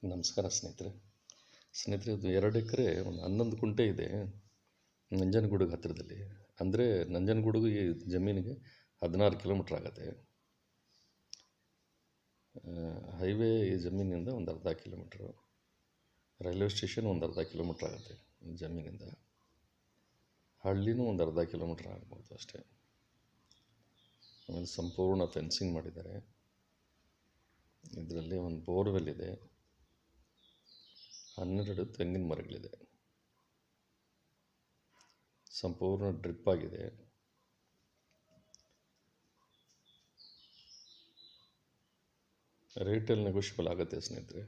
ನಮಸ್ಕಾರ ಸ್ನೇಹಿತರೆ ಇದು 2 ಎಕರೆ ಒಂದು 11 ಕುಂಟೆ ಇದೆ ನಂಜನಗೂಡಿಗೆ ಹತ್ತಿರದಲ್ಲಿ. ಅಂದರೆ ನಂಜನಗೂಡಿಗೆ ಈ ಜಮೀನಿಗೆ 16 ಕಿಲೋಮೀಟ್ರ್ ಆಗುತ್ತೆ. ಹೈವೇ ಈ ಜಮೀನಿಂದ ಒಂದು ಅರ್ಧ ಕಿಲೋಮೀಟ್ರು, ರೈಲ್ವೆ ಸ್ಟೇಷನ್ ಒಂದು ಅರ್ಧ ಕಿಲೋಮೀಟ್ರ್ ಆಗುತ್ತೆ ಈ ಜಮೀನಿಂದ. ಹಳ್ಳಿನೂ ಒಂದು ಅರ್ಧ ಕಿಲೋಮೀಟ್ರ್ ಆಗ್ಬೋದು ಅಷ್ಟೇ. ಆಮೇಲೆ ಸಂಪೂರ್ಣ ಫೆನ್ಸಿಂಗ್ ಮಾಡಿದ್ದಾರೆ. ಇದರಲ್ಲಿ ಒಂದು ಬೋರ್ವೆಲ್ ಇದೆ, 12 ತೆಂಗಿನ ಮರಗಳಿದೆ, ಸಂಪೂರ್ಣ ಡ್ರಿಪ್ ಆಗಿದೆ. ರೇಟಲ್ಲಿ ನೆಗೋಷಿಯಬಲ್ ಆಗುತ್ತೆ ಸ್ನೇಹಿತರೆ.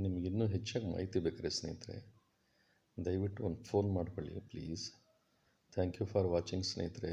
ನಿಮಗಿನ್ನೂ ಹೆಚ್ಚಾಗಿ ಮಾಹಿತಿ ಬೇಕಾದ್ರೆ ಸ್ನೇಹಿತರೆ ದಯವಿಟ್ಟು ಒಂದು ಫೋನ್ ಮಾಡಿಕೊಳ್ಳಿ please. Thank you for watching ಸ್ನೇಹಿತರೆ.